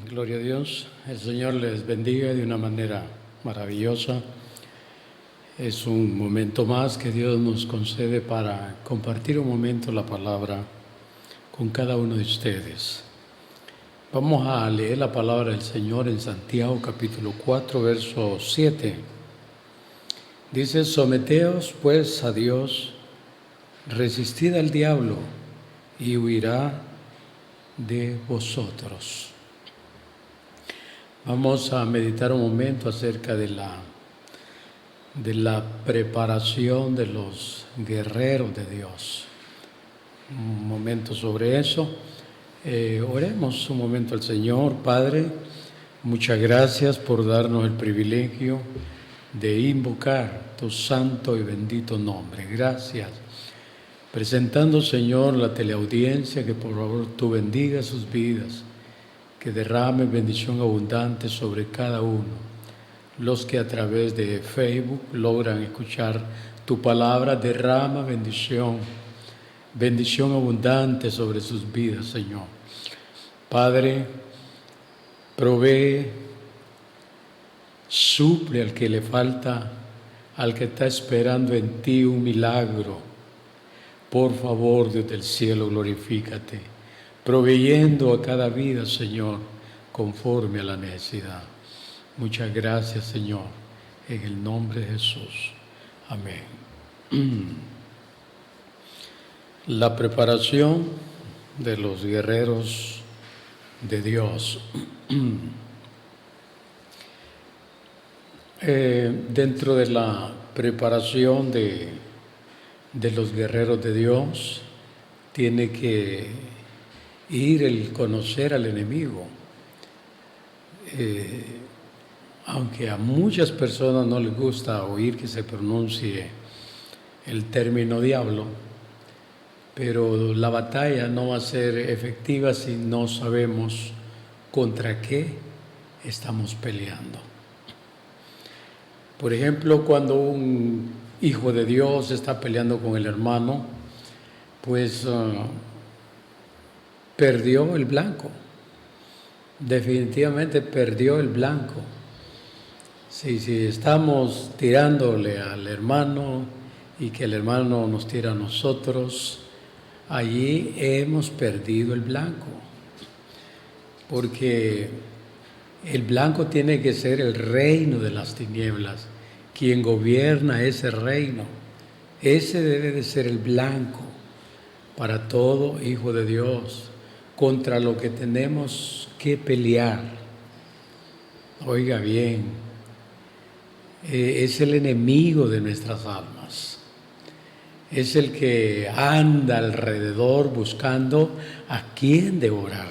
Gloria a Dios. El Señor les bendiga de una manera maravillosa. Es un momento más que Dios nos concede para compartir un momento la palabra con cada uno de ustedes. Vamos a leer la palabra del Señor en Santiago capítulo 4, verso 7. Dice: someteos pues a Dios, resistid al diablo y huirá de vosotros. Vamos a meditar un momento acerca de la preparación de los guerreros de Dios. Un momento sobre eso. Oremos un momento al Señor. Padre, muchas gracias por darnos el privilegio de invocar tu santo y bendito nombre. Gracias. Presentando, Señor, la teleaudiencia, que por favor tú bendigas sus vidas, que derrame bendición abundante sobre cada uno. Los que a través de Facebook logran escuchar tu palabra, derrama bendición abundante sobre sus vidas, Señor. Padre, provee, suple al que le falta, al que está esperando en ti un milagro. Por favor, Dios del cielo, glorifícate, proveyendo a cada vida, Señor, conforme a la necesidad. Muchas gracias, Señor, en el nombre de Jesús. Amén. La preparación de los guerreros de Dios. Dentro de la preparación de los guerreros de Dios, tiene que ir el conocer al enemigo. Aunque a muchas personas no les gusta oír que se pronuncie el término diablo, pero la batalla no va a ser efectiva si no sabemos contra qué estamos peleando. Por ejemplo, cuando un hijo de Dios está peleando con el hermano, pues perdió el blanco. Definitivamente perdió el blanco. Si estamos tirándole al hermano y que el hermano nos tira a nosotros, allí hemos perdido el blanco. Porque el blanco tiene que ser el reino de las tinieblas, quien gobierna ese reino. Ese debe de ser el blanco para todo hijo de Dios, contra lo que tenemos que pelear. Oiga bien, es el enemigo de nuestras almas. Es el que anda alrededor buscando a quién devorar.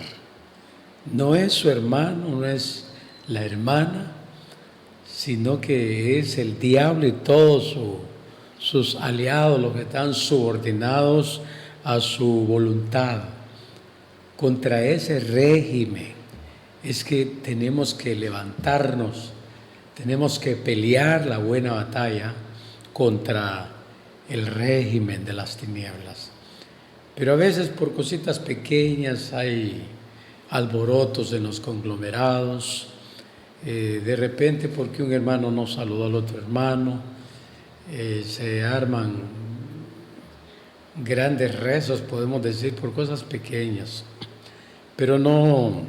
No es su hermano, no es la hermana, sino que es el diablo y todos sus aliados, los que están subordinados a su voluntad. Contra ese régimen es que tenemos que levantarnos, tenemos que pelear la buena batalla contra el régimen de las tinieblas. Pero a veces por cositas pequeñas hay alborotos en los conglomerados, de repente porque un hermano no saludó al otro hermano, se arman grandes rezos, podemos decir, por cosas pequeñas. Pero no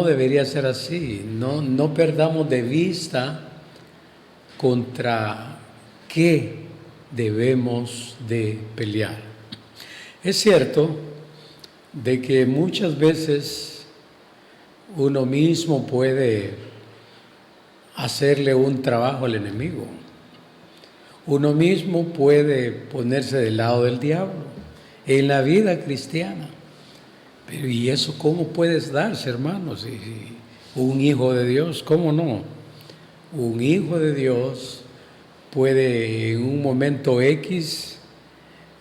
debería ser así. No perdamos de vista contra qué debemos de pelear. Es cierto de que muchas veces uno mismo puede hacerle un trabajo al enemigo. Uno mismo puede ponerse del lado del diablo en la vida cristiana. Pero ¿y eso cómo puedes darse, hermanos? Un hijo de Dios, ¿cómo no? Un hijo de Dios puede en un momento X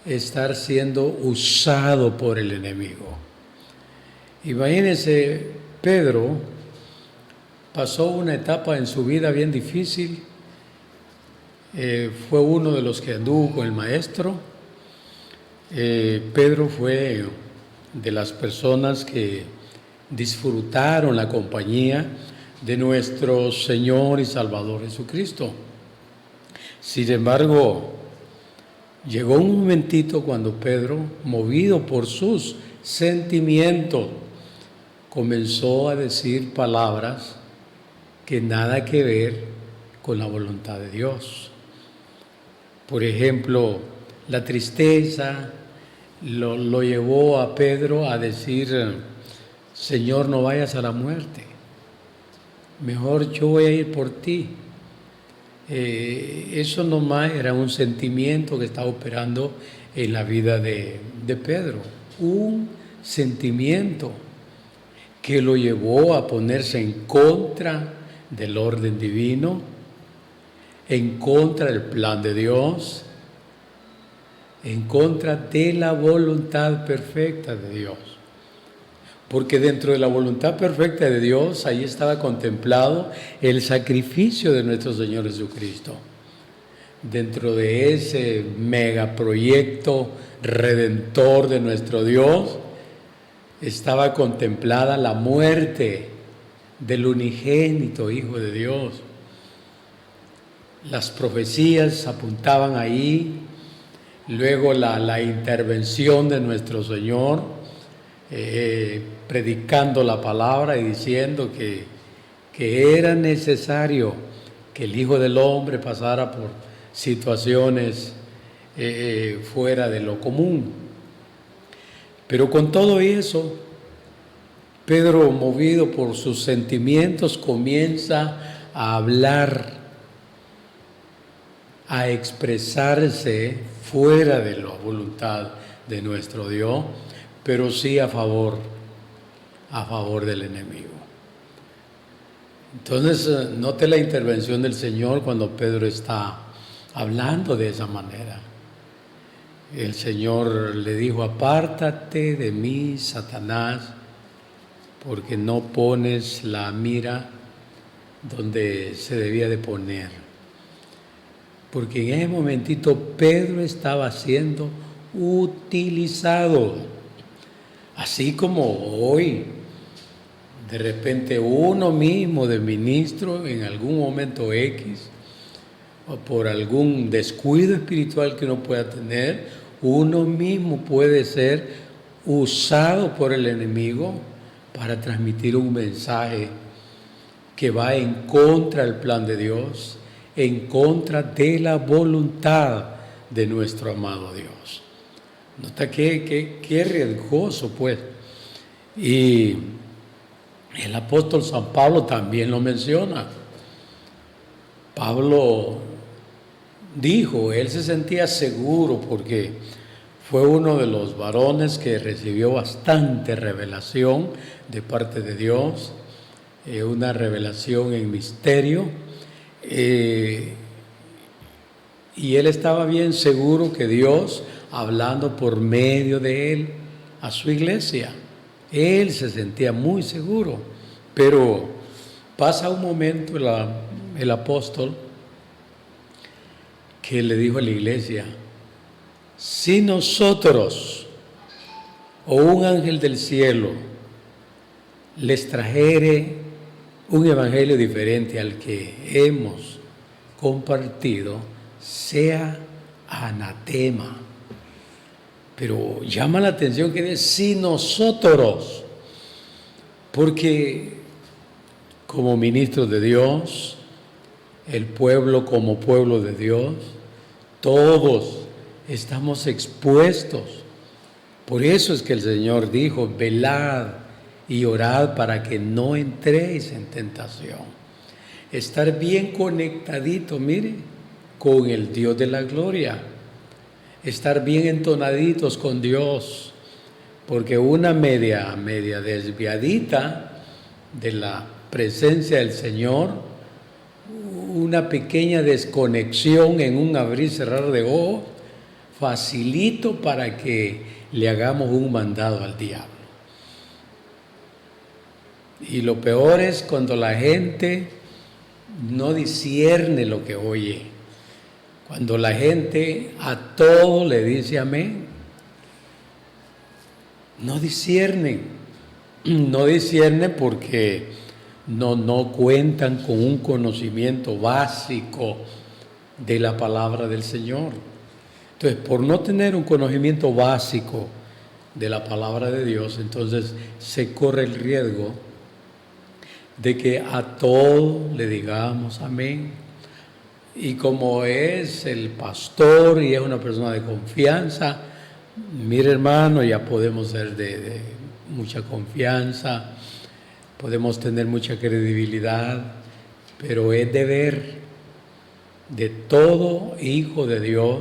estar siendo usado por el enemigo. Imagínense, Pedro pasó una etapa en su vida bien difícil. Fue uno de los que anduvo con el maestro. Pedro fue de las personas que disfrutaron la compañía de nuestro Señor y Salvador Jesucristo. Sin embargo, llegó un momentito cuando Pedro, movido por sus sentimientos, comenzó a decir palabras que nada que ver con la voluntad de Dios. Por ejemplo, la tristeza lo llevó a Pedro a decir: Señor, no vayas a la muerte, mejor yo voy a ir por ti. Eso nomás era un sentimiento que estaba operando en la vida de Pedro, un sentimiento que lo llevó a ponerse en contra del orden divino, en contra del plan de Dios, en contra de la voluntad perfecta de Dios. Porque dentro de la voluntad perfecta de Dios, ahí estaba contemplado el sacrificio de nuestro Señor Jesucristo. Dentro de ese megaproyecto redentor de nuestro Dios, estaba contemplada la muerte del unigénito Hijo de Dios. Las profecías apuntaban ahí, luego la intervención de nuestro Señor, predicando la palabra y diciendo que era necesario que el Hijo del Hombre pasara por situaciones fuera de lo común. Pero con todo eso, Pedro, movido por sus sentimientos, comienza a hablar, a expresarse fuera de la voluntad de nuestro Dios, pero sí a favor del enemigo. Entonces, note la intervención del Señor cuando Pedro está hablando de esa manera. El Señor le dijo: apártate de mí, Satanás, porque no pones la mira donde se debía de poner. Porque en ese momentito Pedro estaba siendo utilizado. Así como hoy, de repente uno mismo de ministro en algún momento X, o por algún descuido espiritual que uno pueda tener, uno mismo puede ser usado por el enemigo para transmitir un mensaje que va en contra del plan de Dios, en contra de la voluntad de nuestro amado Dios. Nota qué riesgoso, pues. Y el apóstol San Pablo también lo menciona. Pablo dijo, él se sentía seguro porque fue uno de los varones que recibió bastante revelación de parte de Dios, una revelación en misterio, y él estaba bien seguro que Dios, hablando por medio de él a su iglesia, él se sentía muy seguro. Pero pasa un momento el apóstol que le dijo a la iglesia: si nosotros o un ángel del cielo les trajere un evangelio diferente al que hemos compartido, sea anatema. Pero llama la atención que dice si nosotros, porque como ministros de Dios, el pueblo como pueblo de Dios, todos estamos expuestos. Por eso es que el Señor dijo: velad y orad para que no entréis en tentación. Estar bien conectadito, mire, con el Dios de la gloria. Estar bien entonaditos con Dios, porque una media desviadita de la presencia del Señor, una pequeña desconexión en un abrir y cerrar de ojos, facilito para que le hagamos un mandado al diablo. Y lo peor es cuando la gente no discierne lo que oye, cuando la gente a todo le dice amén. no disciernen, no disciernen porque no cuentan con un conocimiento básico de la palabra del Señor. Entonces, por no tener un conocimiento básico de la palabra de Dios, entonces se corre el riesgo de que a todo le digamos amén. Y como es el pastor y es una persona de confianza, mire hermano, ya podemos ser de mucha confianza, podemos tener mucha credibilidad, pero es deber de todo hijo de Dios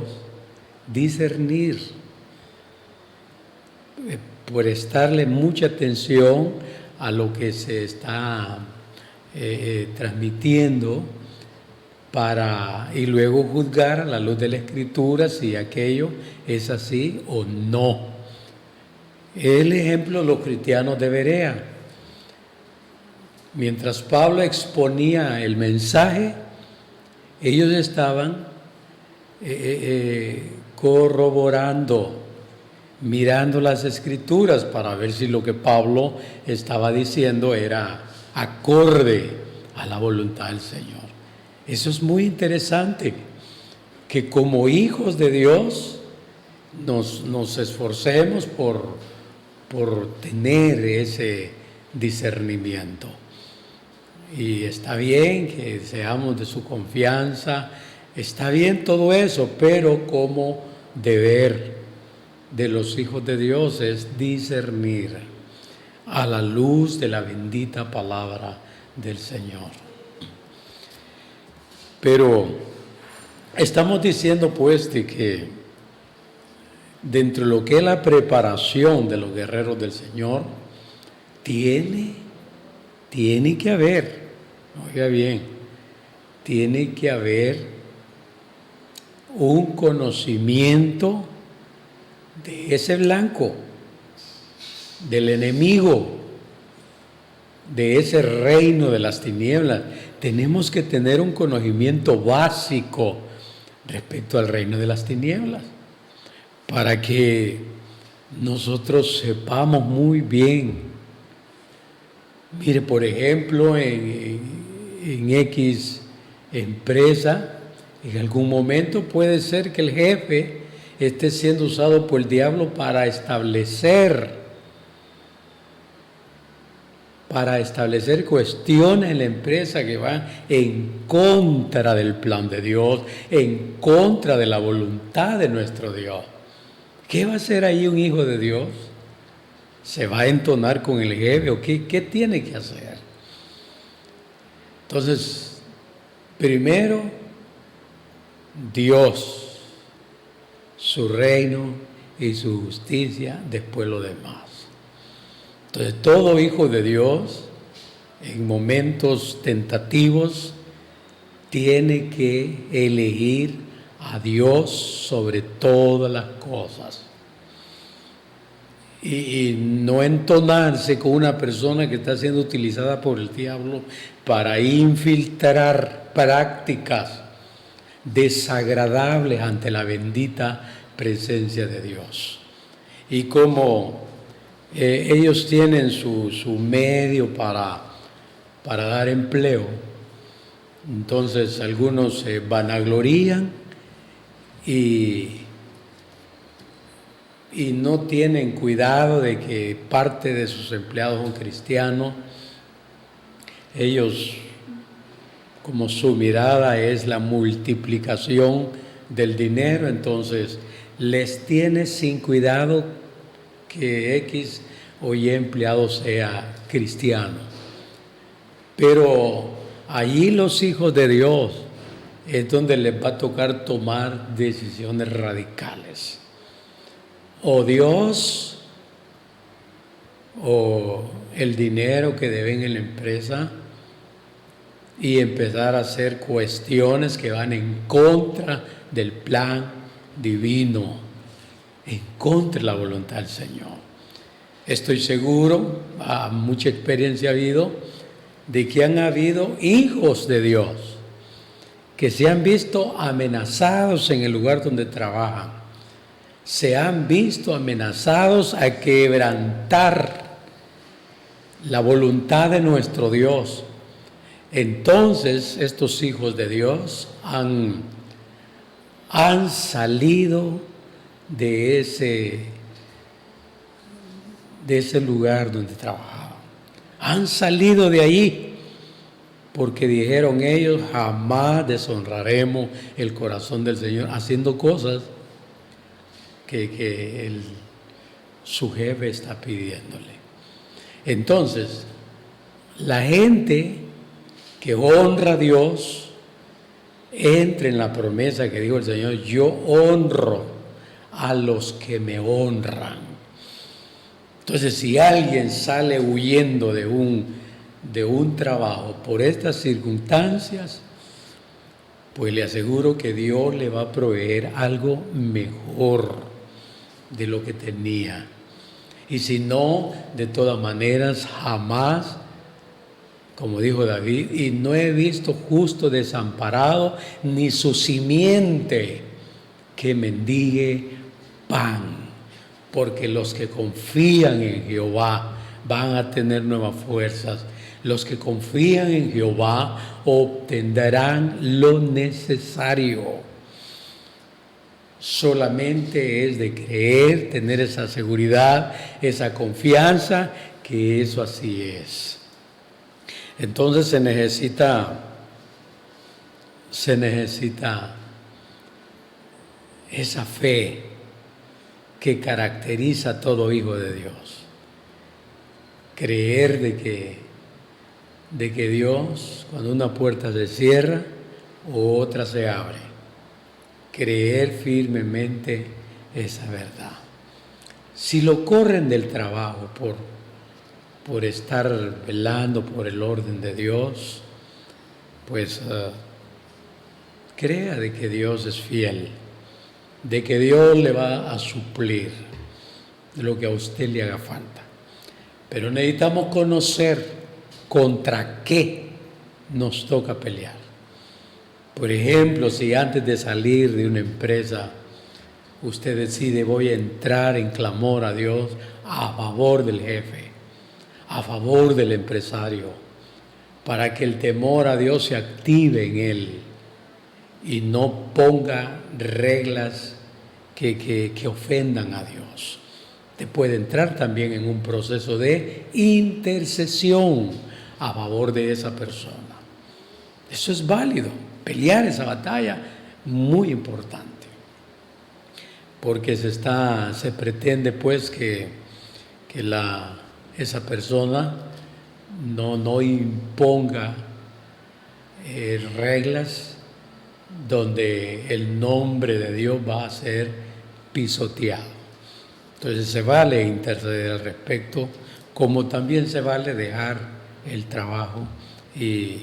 discernir, prestarle mucha atención a lo que se está transmitiendo y luego juzgar a la luz de la Escritura si aquello es así o no. El ejemplo de los cristianos de Berea. Mientras Pablo exponía el mensaje, ellos estaban corroborando, mirando las Escrituras para ver si lo que Pablo estaba diciendo era acorde a la voluntad del Señor. Eso es muy interesante, que como hijos de Dios nos esforcemos por tener ese discernimiento. Y está bien que seamos de su confianza, está bien todo eso, pero como deber de los hijos de Dios es discernir a la luz de la bendita palabra del Señor. Pero estamos diciendo pues de que dentro de lo que es la preparación de los guerreros del Señor, tiene que haber, oiga bien, tiene que haber un conocimiento de ese blanco, del enemigo, de ese reino de las tinieblas. Tenemos que tener un conocimiento básico respecto al reino de las tinieblas, para que nosotros sepamos muy bien. Mire, por ejemplo, en X empresa, en algún momento puede ser que el jefe esté siendo usado por el diablo para establecer cuestiones en la empresa que van en contra del plan de Dios, en contra de la voluntad de nuestro Dios. ¿Qué va a hacer ahí un hijo de Dios? ¿Se va a entonar con el jefe o qué tiene que hacer? Entonces, primero, Dios, su reino y su justicia, después lo demás. Entonces, todo hijo de Dios, en momentos tentativos, tiene que elegir a Dios sobre todas las cosas. Y no entonarse con una persona que está siendo utilizada por el diablo para infiltrar prácticas desagradables ante la bendita presencia de Dios. Y como ellos tienen su medio para dar empleo, entonces algunos se vanaglorían y no tienen cuidado de que parte de sus empleados son cristianos. Ellos, como su mirada es la multiplicación del dinero, entonces les tiene sin cuidado que X o Y empleado sea cristiano. Pero allí los hijos de Dios es donde les va a tocar tomar decisiones radicales. O Dios o el dinero que deben en la empresa, y empezar a hacer cuestiones que van en contra del plan divino, en contra de la voluntad del Señor. Estoy seguro, mucha experiencia ha habido, de que han habido hijos de Dios que se han visto amenazados en el lugar donde trabajan. se han visto amenazados a quebrantar la voluntad de nuestro Dios. Entonces estos hijos de Dios han salido de ese lugar donde trabajaban. Han salido de allí porque dijeron ellos: jamás deshonraremos el corazón del Señor haciendo cosas que su jefe está pidiéndole. Entonces, la gente que honra a Dios entra en la promesa que dijo el Señor: yo honro a los que me honran. Entonces, si alguien sale huyendo de un trabajo por estas circunstancias, pues le aseguro que Dios le va a proveer algo mejor de lo que tenía. Y si no, de todas maneras, jamás, como dijo David, y no he visto justo desamparado, ni su simiente que mendigue pan. Porque los que confían en Jehová van a tener nuevas fuerzas. Los que confían en Jehová obtendrán lo necesario. Solamente es de creer, tener esa seguridad, esa confianza, que eso así es. Entonces se necesita esa fe que caracteriza a todo hijo de Dios. Creer de que Dios, cuando una puerta se cierra, otra se abre. Creer firmemente esa verdad. Si lo corren del trabajo por estar velando por el orden de Dios, pues crea de que Dios es fiel, de que Dios le va a suplir lo que a usted le haga falta. Pero necesitamos conocer contra qué nos toca pelear. Por ejemplo, si antes de salir de una empresa usted decide: voy a entrar en clamor a Dios a favor del jefe, a favor del empresario, para que el temor a Dios se active en él y no ponga reglas que ofendan a Dios. Usted puede entrar también en un proceso de intercesión a favor de esa persona. Eso es válido. Pelear esa batalla, muy importante, porque se pretende pues que esa persona no imponga reglas donde el nombre de Dios va a ser pisoteado. Entonces se vale interceder al respecto, como también se vale dejar el trabajo y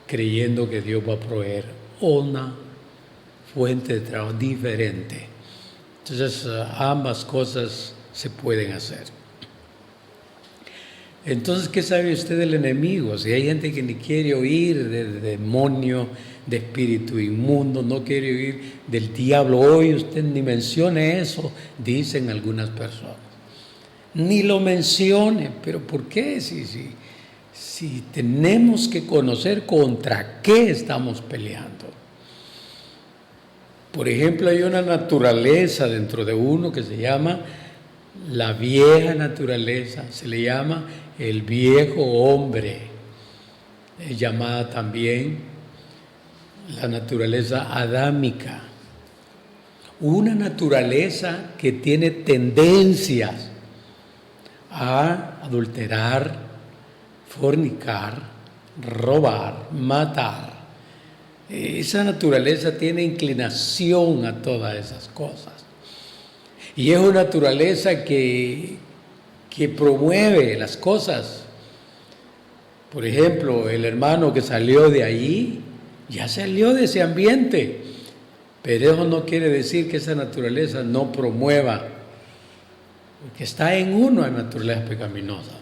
creyendo que Dios va a proveer una fuente de trabajo diferente. Entonces, ambas cosas se pueden hacer. Entonces, ¿qué sabe usted del enemigo? Si hay gente que ni quiere oír del demonio, de espíritu inmundo, no quiere oír del diablo, hoy usted ni mencione eso, dicen algunas personas. Ni lo mencione, pero ¿por qué? Si tenemos que conocer contra qué estamos peleando. Por ejemplo, hay una naturaleza dentro de uno que se llama la vieja naturaleza, se le llama el viejo hombre, es llamada también la naturaleza adámica. Una naturaleza que tiene tendencias a adulterar, fornicar, robar, matar. Esa naturaleza tiene inclinación a todas esas cosas. Y es una naturaleza que promueve las cosas. Por ejemplo, el hermano que salió de allí, ya salió de ese ambiente. Pero eso no quiere decir que esa naturaleza no promueva, porque está en uno la naturaleza pecaminosa.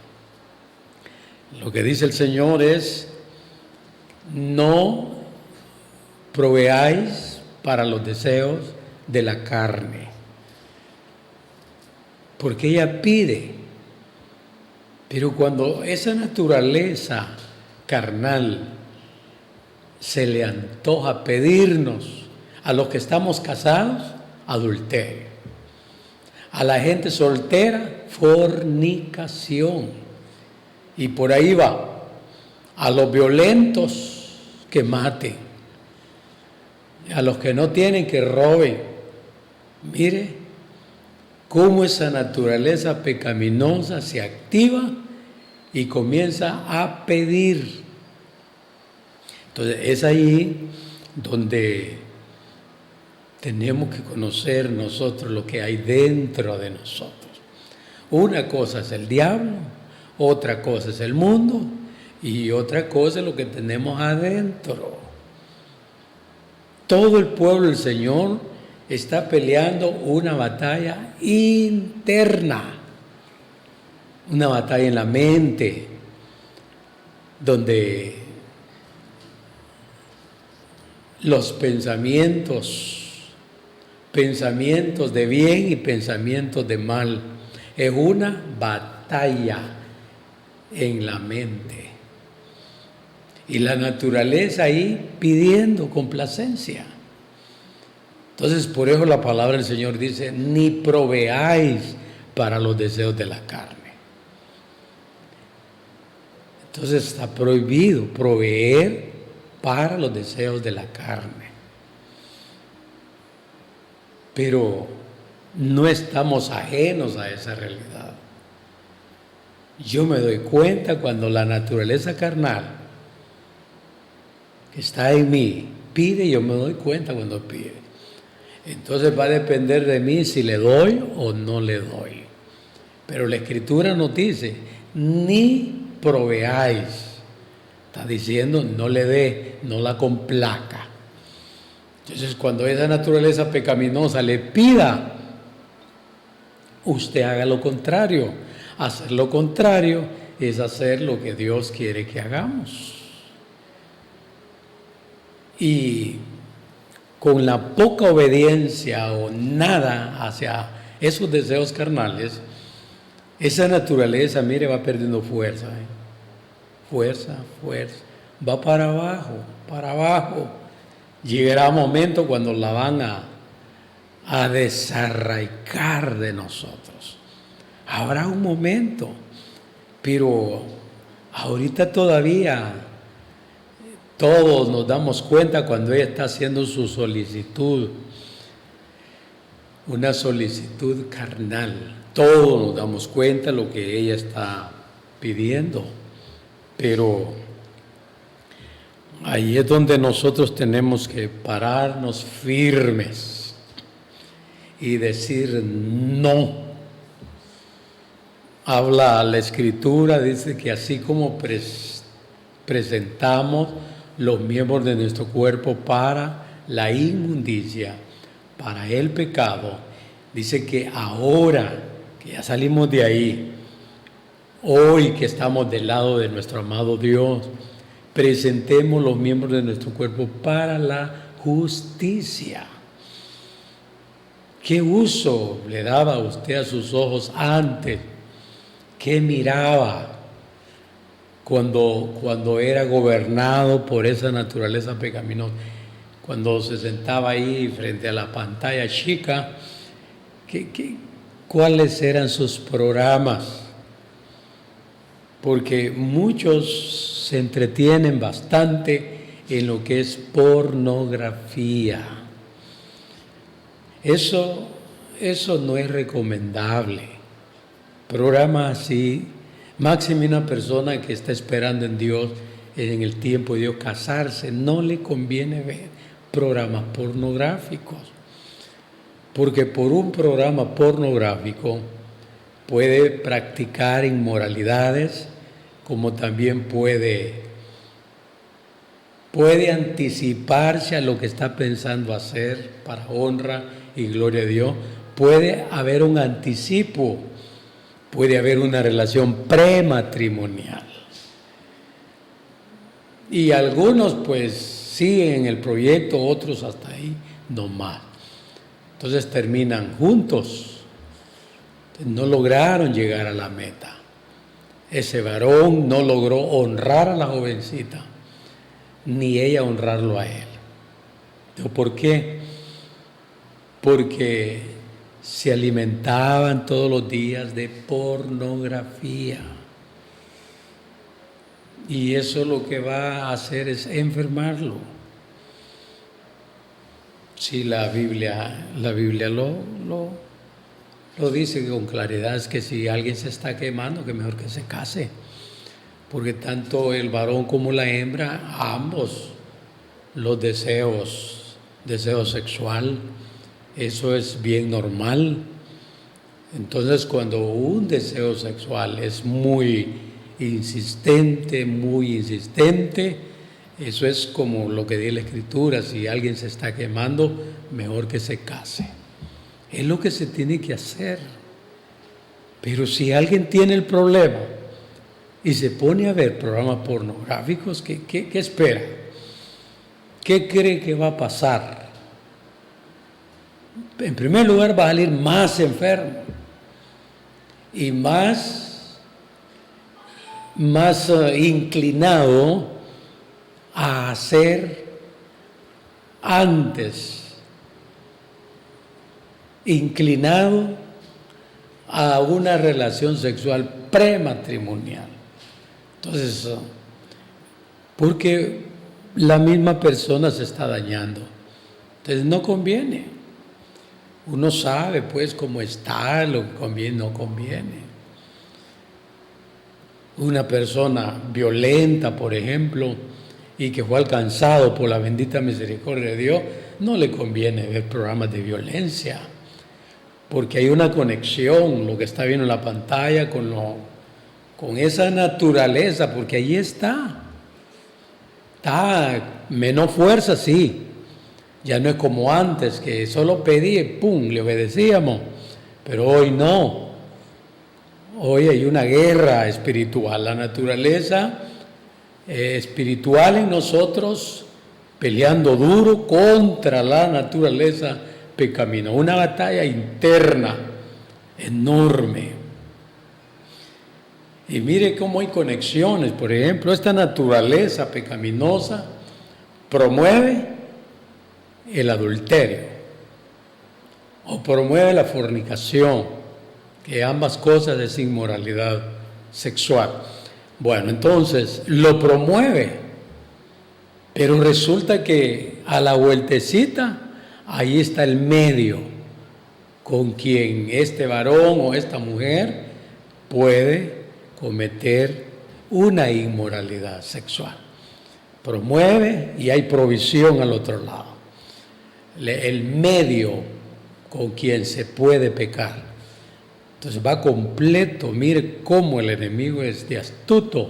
Lo que dice el Señor es: no proveáis para los deseos de la carne. porque ella pide. Pero cuando esa naturaleza carnal se le antoja pedirnos, a los que estamos casados, adulterio. A la gente soltera, fornicación. Y por ahí va. A los violentos, que maten. A los que no tienen, que roben. Mire cómo esa naturaleza pecaminosa se activa y comienza a pedir. Entonces es ahí donde tenemos que conocer nosotros lo que hay dentro de nosotros. Una cosa es el diablo, otra cosa es el mundo y otra cosa es lo que tenemos adentro. Todo el pueblo del Señor está peleando una batalla interna, una batalla en la mente, donde los pensamientos de bien y pensamientos de mal, es una batalla en la mente. Y la naturaleza ahí pidiendo complacencia. Entonces, por eso la palabra del Señor dice, ni proveáis para los deseos de la carne. Entonces está prohibido proveer para los deseos de la carne. Pero no estamos ajenos a esa realidad. Yo me doy cuenta cuando la naturaleza carnal que está en mí pide, yo me doy cuenta cuando pide. Entonces va a depender de mí si le doy o no le doy. Pero la Escritura nos dice, ni proveáis. Está diciendo, no le dé, no la complaca. Entonces, cuando esa naturaleza pecaminosa le pida, usted haga lo contrario. Hacer lo contrario es hacer lo que Dios quiere que hagamos. Y con la poca obediencia o nada hacia esos deseos carnales, esa naturaleza, mire, va perdiendo fuerza. Fuerza. Va para abajo. Llegará un momento cuando la van a desarraigar de nosotros. Habrá un momento, pero ahorita todavía todos nos damos cuenta cuando ella está haciendo su solicitud, una solicitud carnal. Todos nos damos cuenta de lo que ella está pidiendo, pero ahí es donde nosotros tenemos que pararnos firmes y decir no. Habla la Escritura, dice que así como presentamos los miembros de nuestro cuerpo para la inmundicia, para el pecado, dice que ahora que ya salimos de ahí, hoy que estamos del lado de nuestro amado Dios, presentemos los miembros de nuestro cuerpo para la justicia. ¿Qué uso le daba usted a sus ojos antes? ¿Qué miraba cuando era gobernado por esa naturaleza pecaminosa? Cuando se sentaba ahí frente a la pantalla chica, ¿cuáles eran sus programas? Porque muchos se entretienen bastante en lo que es pornografía. Eso no es recomendable. Programas así, máxime una persona que está esperando en Dios, en el tiempo de Dios, casarse, no le conviene ver programas pornográficos. Porque por un programa pornográfico puede practicar inmoralidades, como también puede anticiparse a lo que está pensando hacer para honra y gloria de Dios. Puede haber un anticipo, puede haber una relación prematrimonial. Y algunos pues siguen el proyecto, otros hasta ahí no más. Entonces terminan juntos No lograron llegar a la meta. Ese varón no logró honrar a la jovencita, ni ella honrarlo a él. ¿Por qué? Porque se alimentaban todos los días de pornografía. Y eso lo que va a hacer es enfermarlo. Si la Biblia lo dice con claridad, es que si alguien se está quemando, que mejor que se case. Porque tanto el varón como la hembra, ambos, los deseos sexual, eso es bien normal. Entonces, cuando un deseo sexual es muy insistente, eso es como lo que dice la Escritura: si alguien se está quemando, mejor que se case. Es lo que se tiene que hacer. Pero si alguien tiene el problema y se pone a ver programas pornográficos, ¿qué espera? ¿Qué cree que va a pasar? En primer lugar, va a salir más enfermo y más inclinado a hacer antes, inclinado a una relación sexual prematrimonial. Entonces, porque la misma persona se está dañando. Entonces no conviene. Uno sabe pues cómo está, lo que conviene, no conviene. Una persona violenta, por ejemplo, y que fue alcanzado por la bendita misericordia de Dios, no le conviene ver programas de violencia, porque hay una conexión, lo que está viendo en la pantalla, con esa naturaleza, porque ahí está menos fuerza, sí. Ya no es como antes, que solo pedí y ¡pum!, le obedecíamos. Pero hoy no. Hoy hay una guerra espiritual. La naturaleza espiritual en nosotros peleando duro contra la naturaleza pecaminosa. Una batalla interna enorme. Y mire cómo hay conexiones. Por ejemplo, esta naturaleza pecaminosa promueve el adulterio o promueve la fornicación, que ambas cosas es inmoralidad sexual. Bueno, entonces lo promueve, pero resulta que a la vueltecita ahí está el medio con quien este varón o esta mujer puede cometer una inmoralidad sexual. Promueve y hay provisión al otro lado. El medio con quien se puede pecar. Entonces va completo. Mire cómo el enemigo es de astuto.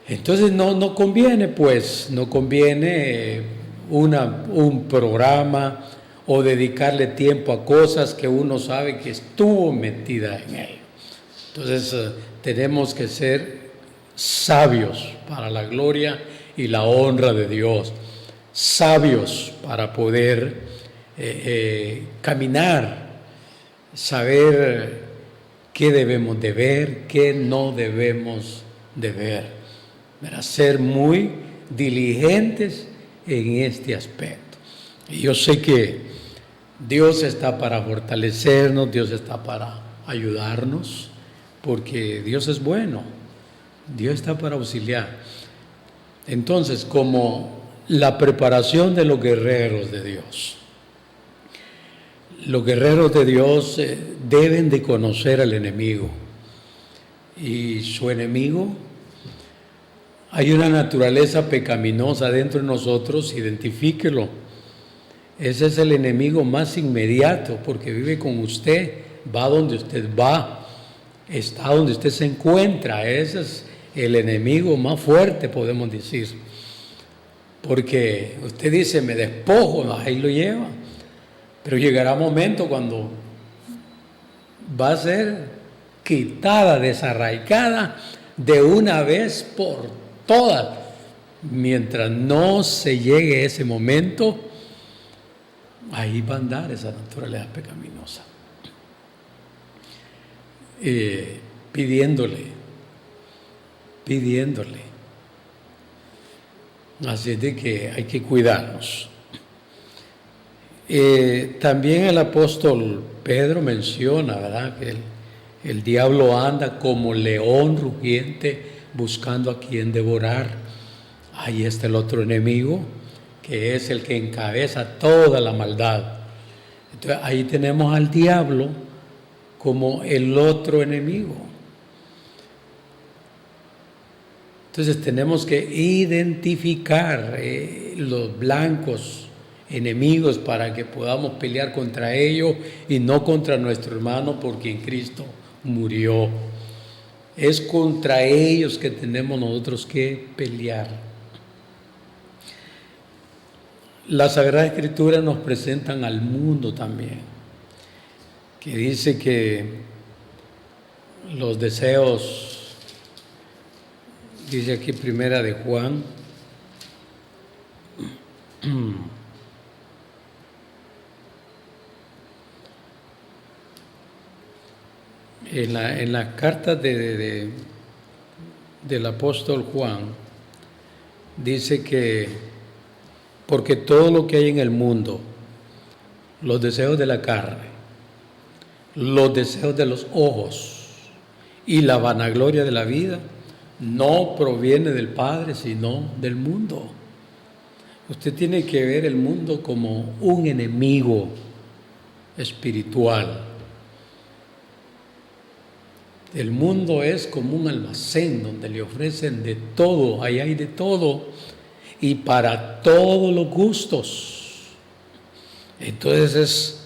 Entonces no conviene, pues, no conviene un programa o dedicarle tiempo a cosas que uno sabe que estuvo metida en ello. Entonces tenemos que ser sabios para la gloria y la honra de Dios. Sabios para poder caminar, saber qué debemos de ver, qué no debemos de ver, para ser muy diligentes en este aspecto. Y yo sé que Dios está para fortalecernos, Dios está para ayudarnos, porque Dios es bueno, Dios está para auxiliar. Entonces, como la preparación de los guerreros de Dios. Los guerreros de Dios deben de conocer al enemigo. Y su enemigo, hay una naturaleza pecaminosa dentro de nosotros, identifíquelo. Ese es el enemigo más inmediato, porque vive con usted, va donde usted va, está donde usted se encuentra. Ese es el enemigo más fuerte, podemos decir. Porque usted dice, me despojo, ahí lo lleva. Pero llegará un momento cuando va a ser quitada, desarraigada de una vez por todas. Mientras no se llegue ese momento, ahí va a andar esa naturaleza pecaminosa. pidiéndole. Así es de que hay que cuidarnos. También el apóstol Pedro menciona, ¿verdad?, que el diablo anda como león rugiente buscando a quien devorar. Ahí está el otro enemigo, que es el que encabeza toda la maldad. Entonces ahí tenemos al diablo como el otro enemigo. Entonces tenemos que identificar los blancos enemigos para que podamos pelear contra ellos y no contra nuestro hermano por quien Cristo murió. Es contra ellos que tenemos nosotros que pelear. La Sagrada Escritura nos presentan al mundo también, que dice que los deseos, dice aquí primera de Juan, en las cartas del apóstol Juan, dice que porque todo lo que hay en el mundo, los deseos de la carne, los deseos de los ojos y la vanagloria de la vida, no proviene del Padre, sino del mundo. Usted tiene que ver el mundo como un enemigo espiritual. El mundo es como un almacén donde le ofrecen de todo, ahí hay de todo y para todos los gustos. Entonces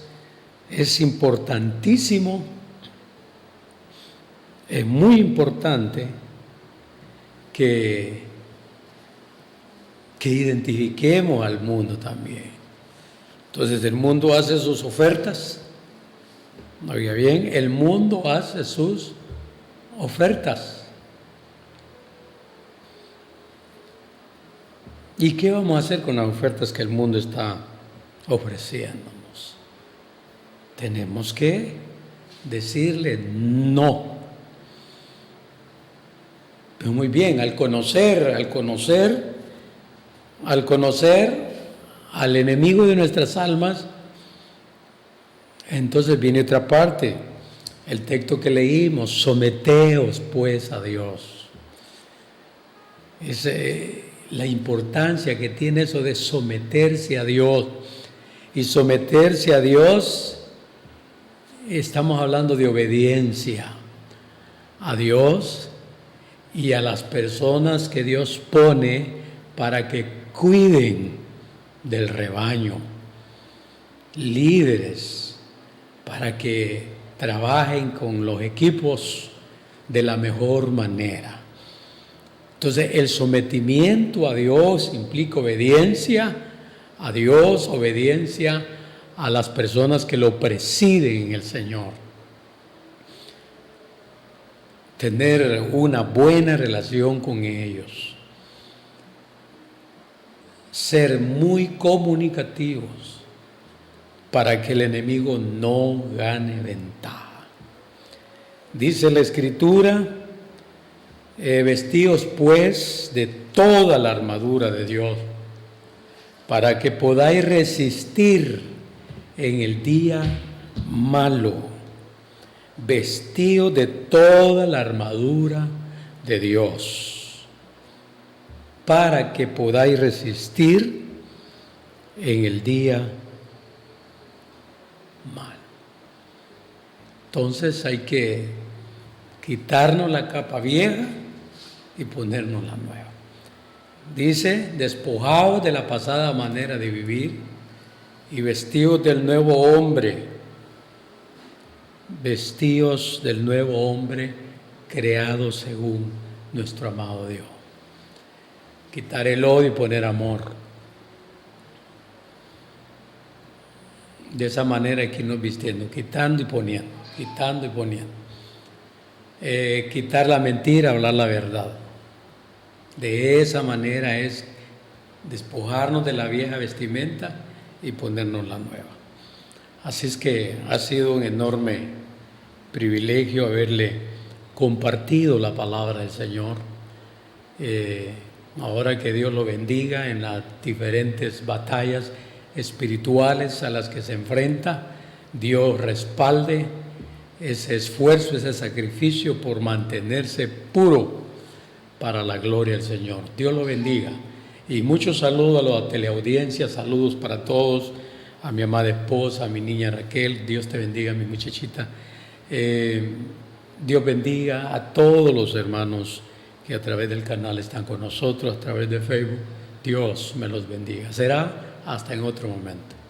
es importantísimo, es muy importante que identifiquemos al mundo también. Entonces el mundo hace sus ofertas, oiga bien, el mundo hace sus ofertas. ¿Y qué vamos a hacer con las ofertas que el mundo está ofreciéndonos? Tenemos que decirle no. Pero muy bien, al conocer al enemigo de nuestras almas, entonces viene otra parte, el texto que leímos: someteos pues a Dios. Es la importancia que tiene eso de someterse a Dios. Y someterse a Dios, estamos hablando de obediencia a Dios y a las personas que Dios pone para que cuiden del rebaño, líderes, para que trabajen con los equipos de la mejor manera. Entonces, el sometimiento a Dios implica obediencia a Dios, obediencia a las personas que lo presiden en el Señor. Tener una buena relación con ellos. Ser muy comunicativos para que el enemigo no gane ventaja. Dice la Escritura: vestíos pues de toda la armadura de Dios, para que podáis resistir en el día malo. Vestíos de toda la armadura de Dios, para que podáis resistir en el día malo. Entonces hay que quitarnos la capa vieja y ponernos la nueva. Dice: despojaos de la pasada manera de vivir y vestíos del nuevo hombre. Vestíos del nuevo hombre creado según nuestro amado Dios. Quitar el odio y poner amor. De esa manera hay que irnos vistiendo, quitando y poniendo, quitando y poniendo. Quitar la mentira, hablar la verdad. De esa manera es despojarnos de la vieja vestimenta y ponernos la nueva. Así es que ha sido un enorme privilegio haberle compartido la palabra del Señor. Ahora que Dios lo bendiga en las diferentes batallas espirituales a las que se enfrenta, Dios respalde ese esfuerzo, ese sacrificio por mantenerse puro para la gloria del Señor. Dios lo bendiga. Y muchos saludos a la teleaudiencia, saludos para todos, a mi amada esposa, a mi niña Raquel. Dios te bendiga, mi muchachita. Dios bendiga a todos los hermanos que a través del canal están con nosotros, a través de Facebook. Dios me los bendiga. Será hasta en otro momento.